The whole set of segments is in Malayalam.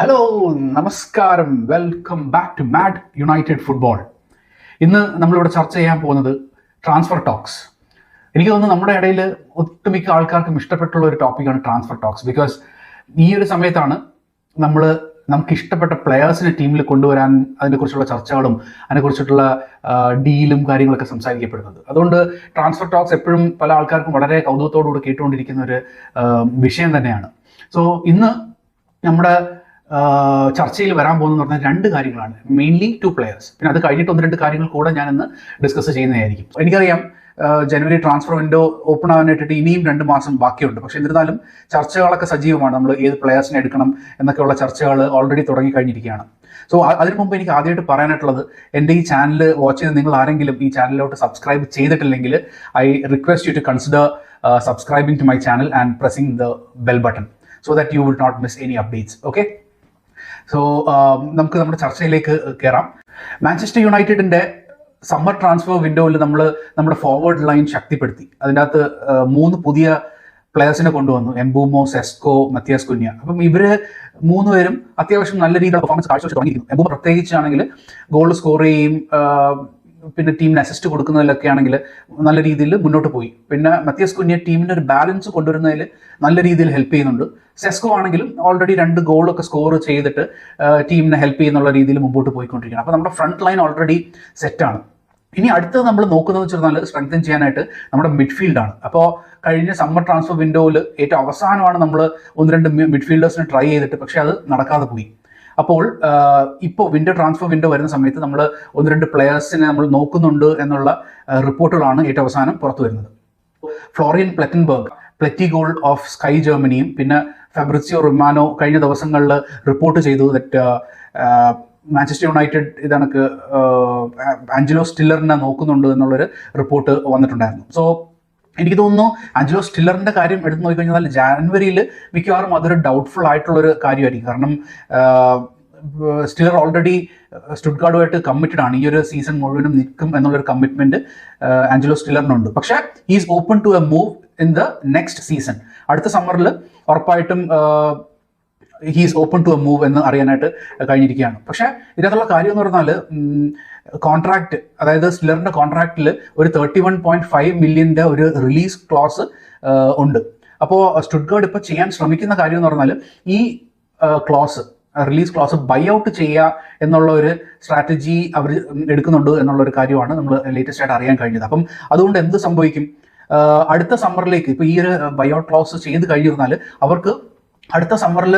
ഹലോ നമസ്കാരം, welcome back to mad united football. ഇന്ന് നമ്മളിവിടെ ചർച്ച ചെയ്യാൻ പോകുന്നത് ട്രാൻസ്ഫർ ടോക്സ്. എനിക്ക് തോന്നുന്നു നമ്മുടെ ഇടയിൽ ഒട്ടുമിക്ക ആൾക്കാർക്കും ഇഷ്ടപ്പെട്ടുള്ള ഒരു ടോപ്പിക്കാണ് ട്രാൻസ്ഫർ ടോക്സ്. ബിക്കോസ് ഈ ഒരു സമയത്താണ് നമുക്ക് ഇഷ്ടപ്പെട്ട പ്ലെയേഴ്സിനെ ടീമിൽ കൊണ്ടുവരാൻ അതിനെക്കുറിച്ചുള്ള ചർച്ചകളും അതിനെക്കുറിച്ചിട്ടുള്ള ഡീലും കാര്യങ്ങളൊക്കെ സംസാരിക്കപ്പെടുന്നത്. അതുകൊണ്ട് ട്രാൻസ്ഫർ ടോക്സ് എപ്പോഴും പല ആൾക്കാർക്കും വളരെ കൗതുകത്തോടുകൂടി കേട്ടുകൊണ്ടിരിക്കുന്ന ഒരു വിഷയം തന്നെയാണ്. സോ ഇന്ന് നമ്മുടെ ചർച്ചയിൽ വരാൻ പോകുന്നത് പറഞ്ഞാൽ രണ്ട് കാര്യങ്ങളാണ്. Mainly 2 players. പിന്നെ അത് കഴിഞ്ഞിട്ട് 1-2 കാര്യങ്ങൾ കൂടെ ഞാനിന്ന് ഡിസ്കസ് ചെയ്യുന്നതായിരിക്കും. എനിക്കറിയാം ജനുവരി ട്രാൻസ്ഫർ വിൻഡോ ഓപ്പൺ ആവാനായിട്ട് ഇനിയും 2 മാസം ബാക്കിയുണ്ട്. പക്ഷേ എന്നിരുന്നാലും ചർച്ചകളൊക്കെ സജീവമാണ്. നമ്മൾ ഏത് പ്ലെയേഴ്സിനെ എടുക്കണം എന്നൊക്കെയുള്ള ചർച്ചകൾ ഓൾറെഡി തുടങ്ങി കഴിഞ്ഞിരിക്കുകയാണ്. സോ അതിനു മുമ്പ് എനിക്ക് ആദ്യമായിട്ട് പറയാനായിട്ടുള്ളത്, എൻ്റെ ഈ ചാനൽ വാച്ച് ചെയ്ത് നിങ്ങൾ ആരെങ്കിലും ഈ ചാനലിലോട്ട് സബ്സ്ക്രൈബ് ചെയ്തിട്ടില്ലെങ്കിൽ I request you to consider subscribing to my channel and pressing the bell button so that you will not miss any updates. Okay, so നമുക്ക് നമ്മുടെ ചർച്ചയിലേക്ക് കയറാം. മാഞ്ചസ്റ്റർ യുണൈറ്റഡിൻ്റെ സമ്മർ ട്രാൻസ്ഫർ വിൻഡോയിൽ നമ്മുടെ ഫോർവേഡ് ലൈൻ ശക്തിപ്പെടുത്തി. അതിൻ്റെ അകത്ത് 3 പുതിയ പ്ലെയേഴ്സിനെ കൊണ്ടുവന്നു: എംബൂമോ, സെസ്കോ, മത്തിയാസ് കുന്യ. അപ്പം ഇവര് 3 പേരും അത്യാവശ്യം നല്ല രീതിയിലുള്ള പെർഫോമൻസ് കാഴ്ചവെച്ച് തുടങ്ങിയിരിക്കുന്നു. എംബൂമോ പ്രത്യേകിച്ചാണെങ്കിൽ ഗോൾ സ്കോർ ചെയ്യും, പിന്നെ ടീമിന് അസിസ്റ്റ് കൊടുക്കുന്നതിലൊക്കെ ആണെങ്കിൽ നല്ല രീതിയിൽ മുന്നോട്ട് പോയി. പിന്നെ മത്തിയാസ് കുന്യ ടീമിൻ്റെ ഒരു ബാലൻസ് കൊണ്ടുവരുന്നതിൽ നല്ല രീതിയിൽ ഹെൽപ്പ് ചെയ്യുന്നുണ്ട്. സെസ്കോ ആണെങ്കിലും ഓൾറെഡി 2 ഗോളൊക്കെ സ്കോർ ചെയ്തിട്ട് ടീമിനെ ഹെൽപ്പ് ചെയ്യുന്നുള്ള രീതിയിൽ മുമ്പോട്ട് പോയിക്കൊണ്ടിരിക്കുകയാണ്. അപ്പോൾ നമ്മുടെ ഫ്രണ്ട് ലൈൻ ഓൾറെഡി സെറ്റാണ്. ഇനി അടുത്തത് നമ്മൾ നോക്കുന്നത് വെച്ചാൽ സ്ട്രെങ്തൻ ചെയ്യാനായിട്ട് നമ്മുടെ മിഡ്ഫീൽഡാണ്. അപ്പോൾ കഴിഞ്ഞ സമ്മർ ട്രാൻസ്ഫർ വിൻഡോയിൽ ഏറ്റവും അവസാനമാണ് നമ്മൾ 1-2 മിഡ്ഫീൽഡേഴ്സിനെ ട്രൈ ചെയ്തിട്ട്, പക്ഷേ അത് നടക്കാതെ പോയി. അപ്പോൾ ഇപ്പോൾ ട്രാൻസ്ഫർ വിൻഡോ വരുന്ന സമയത്ത് നമ്മൾ 1-2 പ്ലെയേഴ്സിനെ നമ്മൾ നോക്കുന്നുണ്ട് എന്നുള്ള റിപ്പോർട്ടുകളാണ് ഏറ്റവും അവസാനം പുറത്തു വരുന്നത്. ഫ്ലോറിയൻ പ്ലെറ്റൻബർഗ്, പ്ലെറ്റി ഗോൾ ഓഫ് സ്കൈ ജർമ്മനിയും പിന്നെ ഫാബ്രിസിയോ റൊമാനോ കഴിഞ്ഞ ദിവസങ്ങളിൽ റിപ്പോർട്ട് ചെയ്തു ദറ്റ് മാഞ്ചസ്റ്റർ യുണൈറ്റഡ് ഇതണക്ക് ആഞ്ചലോ സ്റ്റില്ലറിനെ നോക്കുന്നുണ്ട് എന്നുള്ളൊരു റിപ്പോർട്ട് വന്നിട്ടുണ്ടായിരുന്നു. സോ എനിക്ക് തോന്നുന്നു ആഞ്ചലോ സ്റ്റില്ലറിൻ്റെ കാര്യം എടുത്ത് നോക്കിക്കഴിഞ്ഞാൽ ജാനുവരിയിൽ മിക്കവാറും അതൊരു ഡൗട്ട്ഫുൾ ആയിട്ടുള്ളൊരു കാര്യമായിരിക്കും. കാരണം സ്റ്റില്ലർ ഓൾറെഡി സ്റ്റുട്ട്ഗാർഡുമായിട്ട് കമ്മിറ്റഡ് ആണ്. ഈ ഒരു സീസൺ മുഴുവനും നിൽക്കും എന്നുള്ളൊരു കമ്മിറ്റ്മെൻറ്റ് ആഞ്ചലോ സ്റ്റില്ലറിനുണ്ട്. പക്ഷേ he is open to a move in the next season. അടുത്ത സമ്മറിൽ ഉറപ്പായിട്ടും he is open to a move എന്ന് അറിയാനായിട്ട് കഴിഞ്ഞിരിക്കുകയാണ്. പക്ഷേ ഇതിനകത്തുള്ള കാര്യം എന്ന് പറഞ്ഞാൽ കോൺട്രാക്ട്, അതായത് സ്റ്റില്ലറിൻ്റെ കോൺട്രാക്റ്റിൽ ഒരു 31.5 മില്യൻ്റെ ഒരു റിലീസ് ക്ലോസ് ഉണ്ട്. അപ്പോൾ സ്റ്റുട്ട്ഗാർഡ് ഇപ്പോൾ ചെയ്യാൻ ശ്രമിക്കുന്ന കാര്യം എന്ന് പറഞ്ഞാൽ ഈ റിലീസ് ക്ലോസ് ബൈ ഔട്ട് ചെയ്യുക എന്നുള്ള ഒരു സ്ട്രാറ്റജി അവർ എടുക്കുന്നുണ്ട് എന്നുള്ളൊരു കാര്യമാണ് നമ്മൾ ലേറ്റസ്റ്റ് ആയിട്ട് അറിയാൻ കഴിഞ്ഞത്. അപ്പം അതുകൊണ്ട് എന്ത് സംഭവിക്കും, അടുത്ത സമ്മറിലേക്ക് ഇപ്പോൾ ഈ ഒരു ബൈ ഔട്ട് ക്ലോസ് ചെയ്ത് കഴിഞ്ഞിരുന്നാൽ അവർക്ക് അടുത്ത സമ്മറിൽ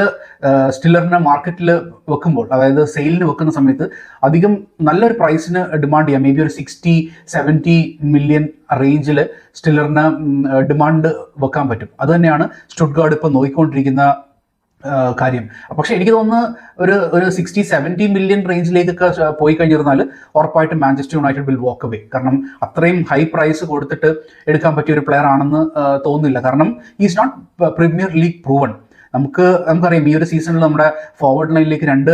സ്റ്റില്ലറിനെ മാർക്കറ്റിൽ വെക്കുമ്പോൾ, അതായത് സെയിലിന് വെക്കുന്ന സമയത്ത് അധികം നല്ലൊരു പ്രൈസിന് ഡിമാൻഡ് ചെയ്യാം. മേ ബി ഒരു 60-70 മില്യൺ റേഞ്ചിൽ സ്റ്റില്ലറിന് ഡിമാൻഡ് വെക്കാൻ പറ്റും. അതുതന്നെയാണ് സ്റ്റുട്ട്ഗാർഡ് ഇപ്പോൾ നോക്കിക്കൊണ്ടിരിക്കുന്ന കാര്യം. പക്ഷേ എനിക്ക് തോന്നുന്നു ഒരു 60-70 മില്യൺ റേഞ്ചിലേക്കൊക്കെ പോയി കഴിഞ്ഞിരുന്നാൽ ഉറപ്പായിട്ടും Manchester United will walk away. കാരണം അത്രയും ഹൈ പ്രൈസ് കൊടുത്തിട്ട് എടുക്കാൻ പറ്റിയ ഒരു പ്ലെയർ ആണെന്ന് തോന്നുന്നില്ല. കാരണം is not premier league proven. നമുക്കറിയാം ഈ ഒരു സീസണിൽ നമ്മുടെ ഫോർവേഡ് ലൈനിലേക്ക് 2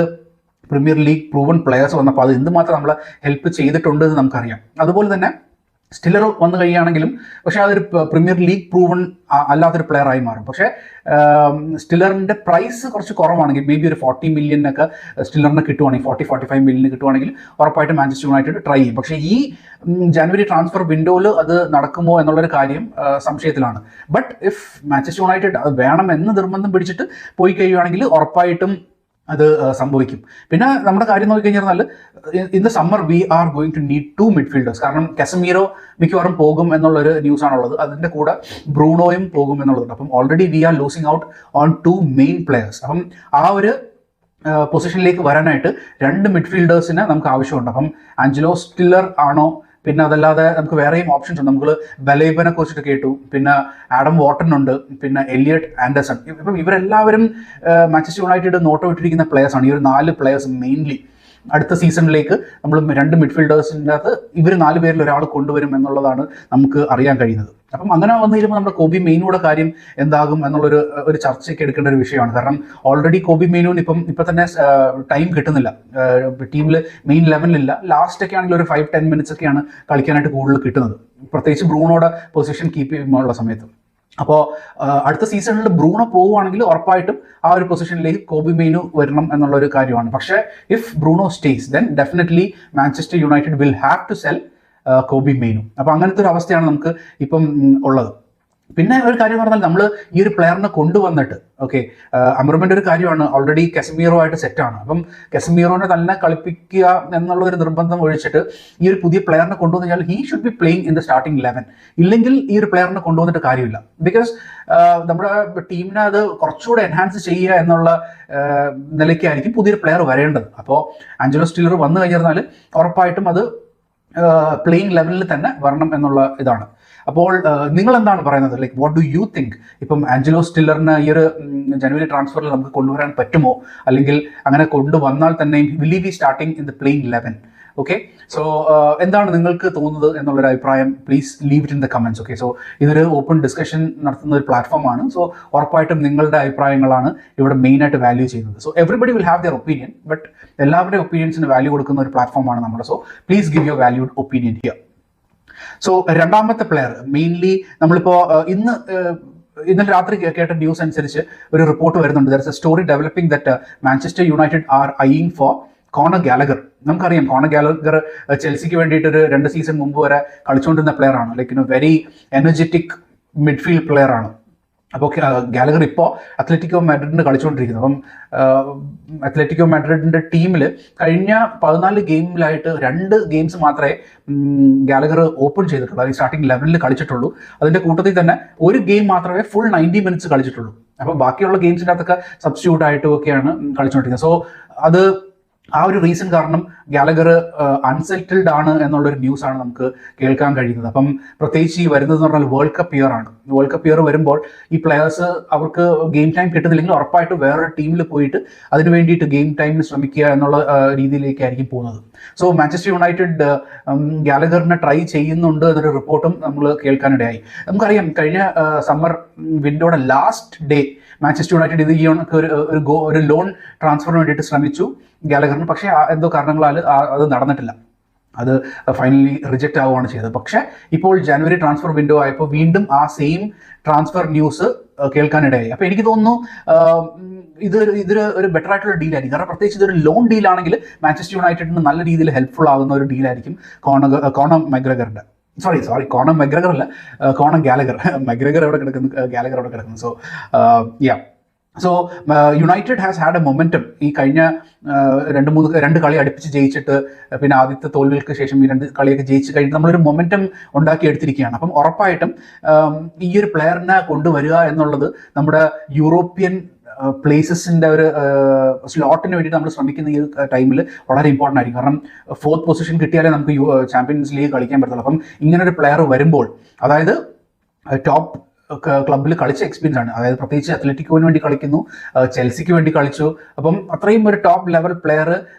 പ്രീമിയർ ലീഗ് പ്രൂവൺ പ്ലെയേഴ്സ് വന്നപ്പോൾ അത് എന്തുമാത്രം നമ്മളെ ഹെൽപ്പ് ചെയ്തിട്ടുണ്ട് എന്ന് നമുക്കറിയാം. അതുപോലെ തന്നെ സ്റ്റില്ലർ വന്നു കഴിയുകയാണെങ്കിലും പക്ഷേ അതൊരു പ്രീമിയർ ലീഗ് പ്രൂവൺ അല്ലാത്തൊരു പ്ലെയർ ആയി മാറും. പക്ഷേ സ്റ്റില്ലറിൻ്റെ പ്രൈസ് കുറച്ച് കുറവാണെങ്കിൽ, മേ ബി ഒരു 40 മില്യനൊക്കെ സ്റ്റില്ലറിന് കിട്ടുവാണെങ്കിൽ, 40-45 മില്യന് കിട്ടുവാണെങ്കിൽ ഉറപ്പായിട്ടും മാഞ്ചസ്റ്റർ യുണൈറ്റഡ് ട്രൈ ചെയ്യും. പക്ഷേ ഈ ജനുവരി ട്രാൻസ്ഫർ വിൻഡോയിൽ അത് നടക്കുമോ എന്നുള്ളൊരു കാര്യം സംശയത്തിലാണ്. ബട്ട് ഇഫ് മാഞ്ചസ്റ്റർ യുണൈറ്റഡ് അത് വേണമെന്ന് നിർബന്ധം പിടിച്ചിട്ട് പോയി കഴിയുവാണെങ്കിൽ ഉറപ്പായിട്ടും അത് സംഭവിക്കും. പിന്നെ നമ്മുടെ കാര്യം നോക്കിക്കഴിഞ്ഞാൽ in the summer we are going to need 2 midfielders. കാരണം കസമീറോ മിക്കവാറും പോകും എന്നുള്ളൊരു ന്യൂസാണുള്ളത്. അതിൻ്റെ കൂടെ ബ്രൂണോയും പോകും എന്നുള്ളതുണ്ട്. അപ്പം already we are losing out on 2 main players. അപ്പം ആ ഒരു പൊസിഷനിലേക്ക് വരാനായിട്ട് 2 മിഡ്ഫീൽഡേഴ്സിന് നമുക്ക് ആവശ്യമുണ്ട്. അപ്പം ആഞ്ചലോ സ്റ്റില്ലർ ആണോ, പിന്നെ അതല്ലാതെ നമുക്ക് വേറെയും ഓപ്ഷൻസ് ഉണ്ട്. നമ്മൾ ബലേബനെ കുറിച്ചിട്ട് കേട്ടു, പിന്നെ ആഡം വാട്ടൺ ഉണ്ട്, പിന്നെ എലിയട്ട് ആൻഡർസൺ. ഇപ്പം ഇവരെല്ലാവരും മാഞ്ചസ്റ്റർ യുണൈറ്റഡ് നോട്ട് ഇട്ടിരിക്കുന്ന പ്ലെയേഴ്സാണ്. ഈ ഒരു 4 പ്ലെയേഴ്സ് മെയിൻലി അടുത്ത സീസണിലേക്ക് നമ്മൾ 2 മിഡ്ഫീൽഡേഴ്സിൻ്റെ അകത്ത് ഇവർ 4 പേരിൽ ഒരാൾ കൊണ്ടുവരും എന്നുള്ളതാണ് നമുക്ക് അറിയാൻ കഴിയുന്നത്. അപ്പം അങ്ങനെ വന്നു കഴിയുമ്പോൾ നമ്മുടെ കോബി മെയിനൂടെ കാര്യം എന്താകും എന്നുള്ളൊരു ചർച്ചയ്ക്ക് എടുക്കേണ്ട ഒരു വിഷയമാണ്. കാരണം ഓൾറെഡി കോബി മെയിനൂന് ഇപ്പം തന്നെ ടൈം കിട്ടുന്നില്ല, ടീമിൽ മെയിൻ ലെവലിലില്ല. ലാസ്റ്റൊക്കെ ആണെങ്കിൽ ഒരു 5-10 മിനിറ്റ്സ് ഒക്കെയാണ് കളിക്കാനായിട്ട് കൂടുതൽ കിട്ടുന്നത്, പ്രത്യേകിച്ച് ബ്രൂണോയുടെ പൊസിഷൻ കീപ്പ് ചെയ്യുമ്പോഴുള്ള സമയത്ത്. അപ്പോൾ അടുത്ത സീസണിൽ ബ്രൂണോ പോവുകയാണെങ്കിൽ ഉറപ്പായിട്ടും ആ ഒരു പൊസിഷനിലേക്ക് കോബി മെയ്നു വരണം എന്നുള്ള ഒരു കാര്യമാണ്. പക്ഷേ if Bruno stays then definitely Manchester United will have to sell Kobbie Mainoo. അപ്പോൾ അങ്ങനത്തെ ഒരു അവസ്ഥയാണ് നമുക്ക് ഇപ്പം ഉള്ളത്. പിന്നെ ഒരു കാര്യം പറഞ്ഞാൽ നമ്മൾ ഈ ഒരു പ്ലെയറിനെ കൊണ്ടുവന്നിട്ട് അമർമൻ്റെ ഒരു കാര്യമാണ്, ഓൾറെഡി കെസമീറോ ആയിട്ട് സെറ്റാണ്. അപ്പം കെസമീറോനെ തന്നെ കളിപ്പിക്കുക എന്നുള്ള ഒരു നിർബന്ധം ഒഴിച്ചിട്ട് ഈ ഒരു പുതിയ പ്ലെയറിനെ കൊണ്ടുവന്നു കഴിഞ്ഞാൽ he should be playing in the starting 11. ഇല്ലെങ്കിൽ ഈ ഒരു പ്ലെയറിനെ കൊണ്ടുവന്നിട്ട് കാര്യമില്ല. ബിക്കോസ് നമ്മുടെ ടീമിനെ അത് കുറച്ചുകൂടെ എൻഹാൻസ് ചെയ്യുക എന്നുള്ള നിലയ്ക്കായിരിക്കും പുതിയൊരു പ്ലെയർ വരേണ്ടത്. അപ്പോൾ ആഞ്ചലോ സ്റ്റീലർ വന്നു കഴിഞ്ഞാൽ ഉറപ്പായിട്ടും അത് പ്ലേയിങ് ലെവലിൽ തന്നെ വരണം എന്നുള്ള ഇതാണ്. അപ്പോൾ നിങ്ങൾ എന്താണ് പറയുന്നത്? Like what do you think? ഇപ്പം ആഞ്ചലോ സ്റ്റീലറിന് ഈ ഒരു ജനുവരി ട്രാൻസ്ഫറിൽ നമുക്ക് കൊണ്ടുവരാൻ പറ്റുമോ? അല്ലെങ്കിൽ അങ്ങനെ കൊണ്ടുവന്നാൽ തന്നെ will he B starting in the playing 11? Okay, so എന്താണ് നിങ്ങൾക്ക് തോന്നുന്നത് എന്നുള്ളൊരു അഭിപ്രായം please leave it in the comments. Okay, so ഇതൊരു ഓപ്പൺ ഡിസ്കഷൻ നടത്തുന്ന ഒരു പ്ലാറ്റ്ഫോമാണ്. സോ ഉറപ്പായിട്ടും നിങ്ങളുടെ അഭിപ്രായങ്ങളാണ് ഇവിടെ മെയിനായിട്ട് വാല്യൂ ചെയ്യുന്നത്. So everybody will have their opinion, but എല്ലാവരുടെയും ഒപ്പീനിയൻസിന് വാല്യൂ കൊടുക്കുന്ന ഒരു പ്ലാറ്റ്ഫോമാണ് നമ്മുടെ. So please give your valued opinion here. So രണ്ടാമത്തെ പ്ലെയർ മെയിൻലി നമ്മളിപ്പോൾ ഇന്നലെ രാത്രി കേട്ട ന്യൂസ് അനുസരിച്ച് ഒരു റിപ്പോർട്ട് വരുന്നുണ്ട്. There is a story developing that Manchester United are eyeing for Conor Gallagher. നമുക്കറിയാം കോണർ ഗാലഗർ ചെൽസിക്ക് വേണ്ടിയിട്ട് ഒരു 2 സീസൺ മുമ്പ് വരെ കളിച്ചുകൊണ്ടിരുന്ന പ്ലെയർ ആണ്. Like very energetic midfield player ആണ്. അപ്പോൾ ഗാലഗർ ഇപ്പോൾ അത്ലറ്റിക്കോ മാഡ്രിഡിന് കളിച്ചുകൊണ്ടിരിക്കുന്നു. അപ്പം അത്ലറ്റിക്കോ മാഡ്രിഡിൻ്റെ ടീമിൽ കഴിഞ്ഞ 14 ഗെയിമിലായിട്ട് 2 ഗെയിംസ് മാത്രമേ ഗാലഗർ ഓപ്പൺ ചെയ്തിട്ടുള്ളൂ, അതായത് സ്റ്റാർട്ടിംഗ് 11 കളിച്ചിട്ടുള്ളൂ. അതിൻ്റെ കൂട്ടത്തിൽ തന്നെ ഒരു ഗെയിം മാത്രമേ ഫുൾ 90 മിനിറ്റ്സ് കളിച്ചിട്ടുള്ളൂ. അപ്പോൾ ബാക്കിയുള്ള ഗെയിംസിൻ്റെ അകത്തൊക്കെ സബ്സ്റ്റിറ്റ്യൂട്ട് ആയിട്ടും ഒക്കെയാണ് കളിച്ചുകൊണ്ടിരിക്കുന്നത്. സോ അത് ആ ഒരു റീസൺ കാരണം ഗാലഗർ അൺസെറ്റിൽഡ് ആണ് എന്നുള്ളൊരു ന്യൂസാണ് നമുക്ക് കേൾക്കാൻ കഴിയുന്നത്. അപ്പം പ്രത്യേകിച്ച് ഈ വരുന്നതെന്ന് പറഞ്ഞാൽ വേൾഡ് കപ്പ് ഇയർ ആണ്. വേൾഡ് കപ്പ് ഇയർ വരുമ്പോൾ ഈ പ്ലെയേഴ്സ് അവർക്ക് ഗെയിം ടൈം കിട്ടുന്നില്ലെങ്കിൽ ഉറപ്പായിട്ട് വേറൊരു ടീമിൽ പോയിട്ട് അതിന് വേണ്ടിയിട്ട് ഗെയിം ടൈമിന് ശ്രമിക്കുക എന്നുള്ള രീതിയിലേക്കായിരിക്കും പോകുന്നത്. സോ മാഞ്ചസ്റ്റർ യുണൈറ്റഡ് ഗാലഗറിനെ ട്രൈ ചെയ്യുന്നുണ്ട് എന്നൊരു റിപ്പോർട്ടും നമ്മൾ കേൾക്കാനിടയായി. നമുക്കറിയാം കഴിഞ്ഞ സമ്മർ വിൻഡോയുടെ ലാസ്റ്റ് ഡേ മാഞ്ചസ്റ്റർ യുണൈറ്റഡ് ഇത് ഈ ഒരു ലോൺ ട്രാൻസ്ഫറിന് വേണ്ടിയിട്ട് ശ്രമിച്ചു ഗാലഗറിന്. പക്ഷേ എന്തോ കാരണങ്ങളാൽ അത് നടന്നിട്ടില്ല, അത് ഫൈനലി റിജക്റ്റ് ആവുകയാണ് ചെയ്തത്. പക്ഷേ ഇപ്പോൾ ജനുവരി ട്രാൻസ്ഫർ വിൻഡോ ആയപ്പോൾ വീണ്ടും ആ സെയിം ട്രാൻസ്ഫർ ന്യൂസ് കേൾക്കാനിടയായി. അപ്പോൾ എനിക്ക് തോന്നുന്നു ഇതൊരു ഒരു ബെറ്റർ ആയിട്ടുള്ള ഡീലായിരിക്കും. കാരണം പ്രത്യേകിച്ച് ഇതൊരു ലോൺ ഡീലാണെങ്കിൽ മാഞ്ചസ്റ്റർ യുണൈറ്റഡിന് നല്ല രീതിയിൽ ഹെൽപ്ഫുൾ ആകുന്ന ഒരു ഡീലായിരിക്കും കോണർ മെഗ്രഗറിൻ്റെ. സോറി കോണർ മെഗ്രഗർ അല്ല, കോണർ ഗാലഗർ. മെഗ്രഗർ എവിടെ കിടക്കുന്നു, ഗാലഗർ എവിടെ കിടക്കുന്നു. So United has had A momentum. ഈ കഴിഞ്ഞ 2 കളി അടുപ്പിച്ച് ജയിച്ചിട്ട് പിന്നെ ആദ്യത്തെ തോൽവികൾക്ക് ശേഷം ഈ 2 കളിയൊക്കെ ജയിച്ച് കഴിഞ്ഞിട്ട് നമ്മളൊരു മൊമെൻറ്റം ഉണ്ടാക്കിയെടുത്തിരിക്കുകയാണ്. അപ്പം ഉറപ്പായിട്ടും ഈ ഒരു പ്ലെയറിനെ കൊണ്ടുവരിക എന്നുള്ളത് നമ്മുടെ യൂറോപ്യൻ പ്ലേസസിൻ്റെ ഒരു സ്ലോട്ടിന് വേണ്ടിയിട്ട് നമ്മൾ ശ്രമിക്കുന്ന ഈ ടൈമിൽ വളരെ ഇമ്പോർട്ടൻ്റ് ആയിരിക്കും. കാരണം 4th പൊസിഷൻ കിട്ടിയാലേ നമുക്ക് ചാമ്പ്യൻസ് ലീഗ് കളിക്കാൻ പറ്റത്തുള്ളൂ. അപ്പം ഇങ്ങനൊരു പ്ലെയർ വരുമ്പോൾ, അതായത് ടോപ്പ് ക്ലബ്ബിൽ കളിച്ച എക്സ്പീരിയൻസ് ആണ്. അതായത് പ്രത്യേകിച്ച് അത്ലറ്റിക്കോന് വേണ്ടി കളിക്കുന്നു, ചെൽസിക്ക് വേണ്ടി കളിച്ചു. അപ്പം അത്രയും ഒരു ടോപ്പ് ലെവൽ പ്ലെയർ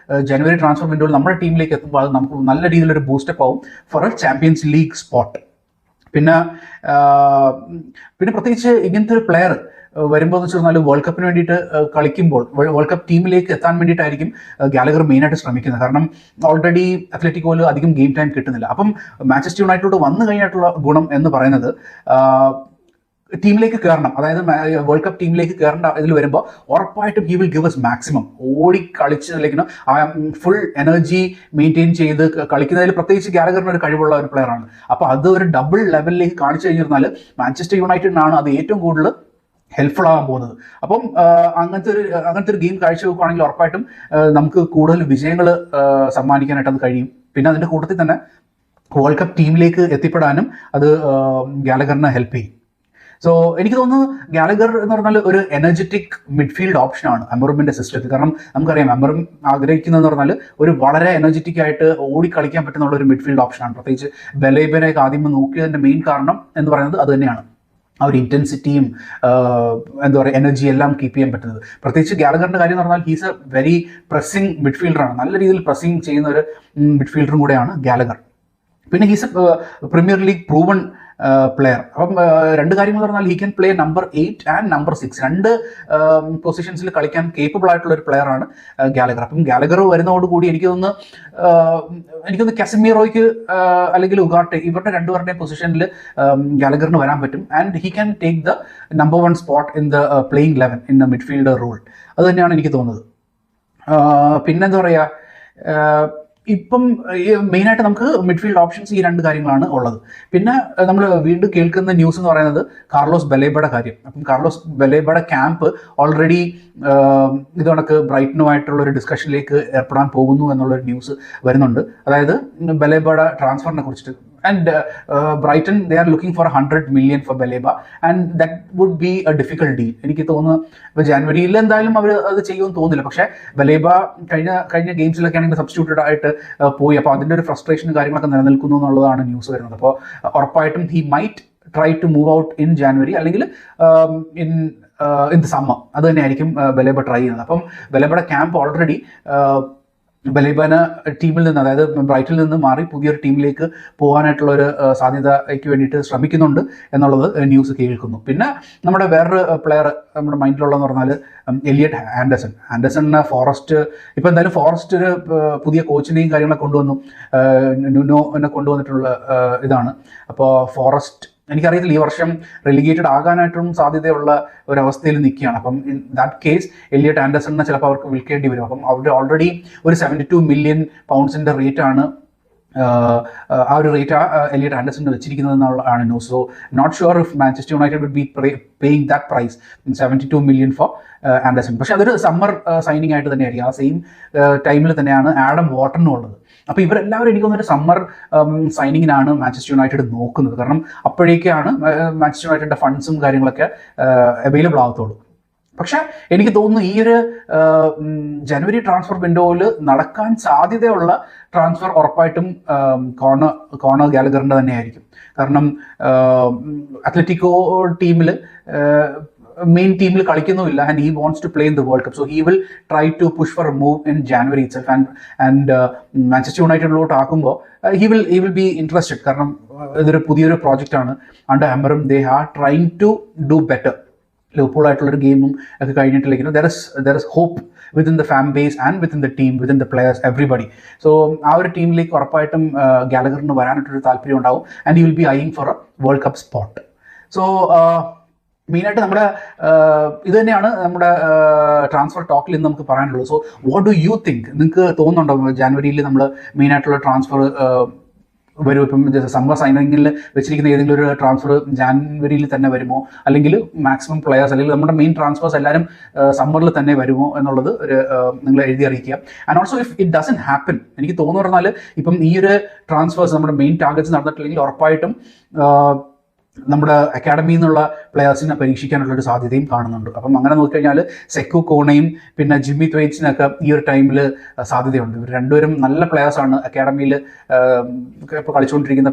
ജനുവരി ട്രാൻസ്ഫർ വിൻഡോയിൽ നമ്മുടെ ടീമിലേക്ക് എത്തുമ്പോൾ അത് നമുക്ക് നല്ല രീതിയിലൊരു ബൂസ്റ്റപ്പ് ആവും for a champions league spot. പിന്നെ പ്രത്യേകിച്ച് ഇങ്ങനത്തെ ഒരു പ്ലെയർ വരുമ്പോൾ എന്ന് വെച്ച് കഴിഞ്ഞാൽ വേൾഡ് കപ്പിന് വേണ്ടിയിട്ട് കളിക്കുമ്പോൾ വേൾഡ് കപ്പ് ടീമിലേക്ക് എത്താൻ വേണ്ടിയിട്ടായിരിക്കും ഗാലഗർ മെയിനായിട്ട് ശ്രമിക്കുന്നത്. കാരണം ഓൾറെഡി അത്ലറ്റിക്കോയിൽ അധികം ഗെയിം ടൈം കിട്ടുന്നില്ല. അപ്പം മാഞ്ചസ്റ്റർ യുണൈറ്റഡിലോട്ട് വന്നു കഴിഞ്ഞിട്ടുള്ള ഗുണം എന്ന് പറയുന്നത് ടീമിലേക്ക് കയറണം, അതായത് വേൾഡ് കപ്പ് ടീമിലേക്ക് കയറേണ്ട ഇതിൽ വരുമ്പോൾ ഉറപ്പായിട്ടും he will give us maximum. ഓടി കളിച്ച് ആ ഫുൾ എനർജി മെയിൻറ്റെയിൻ ചെയ്ത് കളിക്കുന്നതിൽ പ്രത്യേകിച്ച് ഗാലഗറിന് ഒരു കഴിവുള്ള ഒരു പ്ലെയറാണ്. അപ്പോൾ അത് ഒരു ഡബിൾ ലെവലിലേക്ക് കാണിച്ചു കഴിഞ്ഞിരുന്നാൽ മാഞ്ചസ്റ്റർ യുണൈറ്റഡിനാണ് അത് ഏറ്റവും കൂടുതൽ ഹെൽപ്ഫുൾ ആകാൻ പോകുന്നത്. അപ്പം അങ്ങനത്തെ ഒരു ഗെയിം കാഴ്ചവെക്കുകയാണെങ്കിൽ ഉറപ്പായിട്ടും നമുക്ക് കൂടുതൽ വിജയങ്ങൾ സമ്മാനിക്കാനായിട്ട് അത് കഴിയും. പിന്നെ അതിൻ്റെ കൂട്ടത്തിൽ തന്നെ വേൾഡ് കപ്പ് ടീമിലേക്ക് എത്തിപ്പെടാനും അത് ഗാലഗറിനെ ഹെൽപ്പ് ചെയ്യും. സോ എനിക്ക് തോന്നുന്നു ഗാലഗർ എന്ന് പറഞ്ഞാൽ ഒരു എനർജറ്റിക് മിഡ്ഫീൽഡ് ഓപ്ഷനാണ് അമറുമിൻ്റെ സിസ്റ്റത്തിൽ. കാരണം നമുക്കറിയാം അമറും ആഗ്രഹിക്കുന്നതെന്ന് പറഞ്ഞാൽ ഒരു വളരെ എനർജറ്റിക് ആയിട്ട് ഓടി കളിക്കാൻ പറ്റുന്ന ഒരു മിഡ്ഫീൽഡ് ഓപ്ഷനാണ്. പ്രത്യേകിച്ച് ബലേബനെയൊക്കെ ആദ്യം നോക്കിയതിൻ്റെ മെയിൻ കാരണം എന്ന് പറയുന്നത് അത് തന്നെയാണ്. ആ ഒരു ഇൻറ്റൻസിറ്റിയും എന്താ പറയുക എനർജി എല്ലാം കീപ്പ് ചെയ്യാൻ പറ്റുന്നത്. പ്രത്യേകിച്ച് ഗാലഗറിൻ്റെ കാര്യം എന്ന് പറഞ്ഞാൽ ഹീസ് എ വെരി പ്രസ്സിങ് മിഡ്ഫീൽഡറാണ്. നല്ല രീതിയിൽ പ്രസ്സിങ് ചെയ്യുന്ന ഒരു മിഡ്ഫീൽഡറും കൂടെയാണ് ഗാലഗർ. പിന്നെ he's A premier league proven player. അപ്പം രണ്ട് കാര്യങ്ങൾ പറഞ്ഞാൽ he can play number 8 and number 6, രണ്ട് പൊസിഷൻസിൽ കളിക്കാൻ കേപ്പബിൾ ആയിട്ടുള്ള ഒരു പ്ലെയർ ആണ് ഗാലഗർ. അപ്പം ഗാലഗർ വരുന്നതോടുകൂടി എനിക്ക് തോന്നുന്നു കാസമീറോയ്ക്ക് അല്ലെങ്കിൽ ഉഗാർട്ടെ ഇവരുടെ രണ്ടുപേരുടെയും പൊസിഷനിൽ ഗാലഗറിന് വരാൻ പറ്റും. And he can take the number 1 spot in the playing 11 in the midfielder role. അത് തന്നെയാണ് എനിക്ക് തോന്നുന്നത്. പിന്നെന്താ പറയുക, ഇപ്പം മെയിനായിട്ട് നമുക്ക് മിഡ്ഫീൽഡ് ഓപ്ഷൻസ് ഈ രണ്ട് കാര്യങ്ങളാണ് ഉള്ളത്. പിന്നെ നമ്മൾ വീണ്ടും കേൾക്കുന്ന ന്യൂസ് എന്ന് പറയുന്നത് കാർലോസ് ബലേബയുടെ കാര്യം. അപ്പം കാർലോസ് ബലേബയുടെ ക്യാമ്പ് ഓൾറെഡി ഇത് കണക്ക് ബ്രൈറ്റനുമായിട്ടുള്ള ഒരു ഡിസ്കഷനിലേക്ക് ഏർപ്പെടാൻ പോകുന്നു എന്നുള്ളൊരു ന്യൂസ് വരുന്നുണ്ട്. അതായത് ബലേബയുടെ ട്രാൻസ്ഫറിനെ കുറിച്ചിട്ട്. And Brighton, they are looking for 100 million for Baleba, and that would be a difficult deal. എനിക്ക് തോന്നുന്നു ഇപ്പോൾ ജാനുവരിയിൽ എന്തായാലും അവർ അത് ചെയ്യുമെന്ന് തോന്നുന്നില്ല. പക്ഷേ ബലേബ കഴിഞ്ഞ ഗെയിംസിലൊക്കെ ആണെങ്കിൽ സബ്സ്റ്റിറ്റ്യൂട്ടഡ് ആയിട്ട് പോയി. അപ്പോൾ അതിൻ്റെ ഒരു ഫ്രസ്ട്രേഷനും കാര്യങ്ങളൊക്കെ നിലനിൽക്കുന്നു എന്നുള്ളതാണ് ന്യൂസ് വരുന്നത്. അപ്പോൾ ഉറപ്പായിട്ടും he might try to move out in January അല്ലെങ്കിൽ ഇൻ ദ സമ്മർ. അത് തന്നെയായിരിക്കും ബലേബ ട്രൈ ചെയ്യുന്നത്. അപ്പം ബലേബയുടെ ക്യാമ്പ് ഓൾറെഡി ബലേബന ടീമിൽ നിന്ന്, അതായത് ബ്രൈറ്റിൽ നിന്ന് മാറി പുതിയൊരു ടീമിലേക്ക് പോകാനായിട്ടുള്ള ഒരു സാധ്യതയ്ക്ക് വേണ്ടിയിട്ട് ശ്രമിക്കുന്നുണ്ട് എന്നുള്ളത് ന്യൂസ് കേൾക്കുന്നു. പിന്നെ നമ്മുടെ വേറൊരു പ്ലെയർ നമ്മുടെ മൈൻഡിലുള്ളതെന്ന് പറഞ്ഞാൽ എലിയട്ട് ആൻഡർസൺ ഫോറസ്റ്റ് ഇപ്പോൾ എന്തായാലും ഫോറസ്റ്റിന് പുതിയ കോച്ചിനെയും കാര്യങ്ങളൊക്കെ കൊണ്ടുവന്നു, നുനോനെ കൊണ്ടുവന്നിട്ടുള്ള ഇതാണ്. അപ്പോൾ ഫോറസ്റ്റ് എനിക്കറിയത്തില്ല ഈ വർഷം റെലിഗേറ്റഡ് ആകാനായിട്ടും സാധ്യതയുള്ള ഒരവസ്ഥയിൽ നിൽക്കുകയാണ്. അപ്പം ഇൻ ദാറ്റ് കേസ് എലിയട്ട് ആൻഡർസണിനെ ചിലപ്പോൾ അവർക്ക് വിൽക്കേണ്ടി വരും. അപ്പം അവിടെ ഓൾറെഡി ഒരു 72 million pounds റേറ്റാണ് ആ ഒരു റേറ്റ് എലിയട്ട് ആൻഡർസണിന് വെച്ചിരിക്കുന്നത് എന്നുള്ളതാണ് news. So not sure if Manchester United will be paying that price 72 million for Anderson. പക്ഷേ അതൊരു സമ്മർ സൈനിങ് ആയിട്ട് തന്നെയായിരിക്കും. ആ സെയിം ടൈമിൽ തന്നെയാണ് ആഡം വാട്ടറിനും ഉള്ളത്. അപ്പോൾ ഇവരെല്ലാവരും എനിക്ക് തോന്നുന്നൊരു സമ്മർ സൈനിങ്ങിനാണ് മാഞ്ചസ്റ്റർ യുണൈറ്റഡ് നോക്കുന്നത്. കാരണം അപ്പോഴേക്കാണ് മാഞ്ചസ്റ്റർ യുണൈറ്റഡിൻ്റെ ഫണ്ട്സും കാര്യങ്ങളൊക്കെ അവൈലബിൾ ആകത്തുള്ളൂ. പക്ഷേ എനിക്ക് തോന്നുന്നു ഈ ഒരു ജനുവരി ട്രാൻസ്ഫർ വിൻഡോയിൽ നടക്കാൻ സാധ്യതയുള്ള ട്രാൻസ്ഫർ ഉറപ്പായിട്ടും കോണർ ഗാലഗറിൻ്റെ തന്നെയായിരിക്കും. കാരണം അത്ലറ്റിക്കോ ടീമിൽ മെയിൻ ടീമിൽ കളിക്കുന്നുമില്ല, and he wants to play in the World Cup. So he will try to push for move in January itself. And Manchester യുണൈറ്റഡിലോട്ട് ആക്കുമ്പോൾ ഹി വിൽ ബി ഇൻട്രസ്റ്റഡ്. കാരണം ഇതൊരു പുതിയൊരു പ്രോജക്റ്റാണ്. അണ്ടർ അമറും they are trying to do better. ലിവർപൂളായിട്ടുള്ളൊരു ഗെയിമും ഒക്കെ കഴിഞ്ഞിട്ടില്ലെങ്കിലും there is hope within the fan base and within the team, within the players, everybody. So ആ ഒരു ടീമിലേക്ക് ഉറപ്പായിട്ടും ഗാലഗറിന് വരാനായിട്ടൊരു താല്പര്യം ഉണ്ടാവും. And he will be eyeing for a World Cup spot. So മെയിനായിട്ട് നമ്മുടെ ഇത് തന്നെയാണ് നമ്മുടെ ട്രാൻസ്ഫർ ടോക്കിൽ ഇന്ന് നമുക്ക് പറയാനുള്ളത്. So what do you think? നിങ്ങൾക്ക് തോന്നുന്നുണ്ടോ ജാനുവരിയിൽ നമ്മൾ മെയിനായിട്ടുള്ള ട്രാൻസ്ഫർ വരും? ഇപ്പം സമ്മർ സൈനിങ്ങിൽ വെച്ചിരിക്കുന്ന ഏതെങ്കിലും ഒരു ട്രാൻസ്ഫർ ജാനുവരിയിൽ തന്നെ വരുമോ, അല്ലെങ്കിൽ മാക്സിമം പ്ലെയേഴ്സ് അല്ലെങ്കിൽ നമ്മുടെ മെയിൻ ട്രാൻസ്ഫേഴ്സ് എല്ലാവരും സമ്മറിൽ തന്നെ വരുമോ എന്നുള്ളത് ഒരു നിങ്ങൾ എഴുതി അറിയിക്കുക. And also if it doesn't happen, എനിക്ക് തോന്നുന്നു പറഞ്ഞാൽ ഇപ്പം ഈ ഒരു ട്രാൻസ്ഫേഴ്സ് നമ്മുടെ മെയിൻ ടാർഗറ്റ്സ് നടന്നിട്ടില്ലെങ്കിൽ ഉറപ്പായിട്ടും നമ്മുടെ അക്കാഡമിയിൽ നിന്നുള്ള പ്ലെയേഴ്സിനെ പരീക്ഷിക്കാനുള്ളൊരു സാധ്യതയും കാണുന്നുണ്ട്. അപ്പം അങ്ങനെ നോക്കിക്കഴിഞ്ഞാൽ സെക്കു കോണയും പിന്നെ ജിമ്മി ത്വേറ്റ്സിനൊക്കെ ഈ ഒരു ടൈമിൽ സാധ്യതയുണ്ട്. ഇവർ രണ്ടുപേരും നല്ല പ്ലെയേഴ്സാണ്, അക്കാഡമിയിൽ ഇപ്പോൾ കളിച്ചുകൊണ്ടിരിക്കുന്ന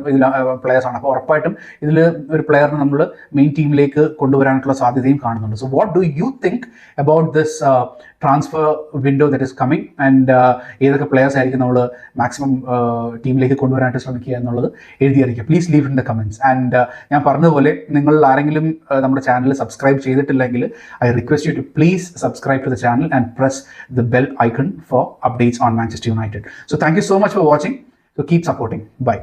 പ്ലെയേഴ്സാണ്. അപ്പോൾ ഉറപ്പായിട്ടും ഇതിൽ ഒരു പ്ലെയറിനെ നമ്മൾ മെയിൻ ടീമിലേക്ക് കൊണ്ടുവരാനായിട്ടുള്ള സാധ്യതയും കാണുന്നുണ്ട്. So what do you think about this transfer window that is coming? And ഏതൊക്കെ പ്ലെയേഴ്സ് ആയിരിക്കും നമ്മൾ മാക്സിമം ടീമിലേക്ക് കൊണ്ടുവരാനായിട്ട് ശ്രമിക്കുക എന്നുള്ളത് എഴുതി അറിയിക്കുക. Please leave in the comments. And ഞാൻ പറഞ്ഞതുപോലെ നിങ്ങൾ ആരെങ്കിലും നമ്മുടെ ചാനൽ സബ്സ്ക്രൈബ് ചെയ്തിട്ടില്ലെങ്കിൽ I request you to please subscribe to the channel and press the bell icon for updates on Manchester United. So thank you so much for watching. So keep supporting. Bye.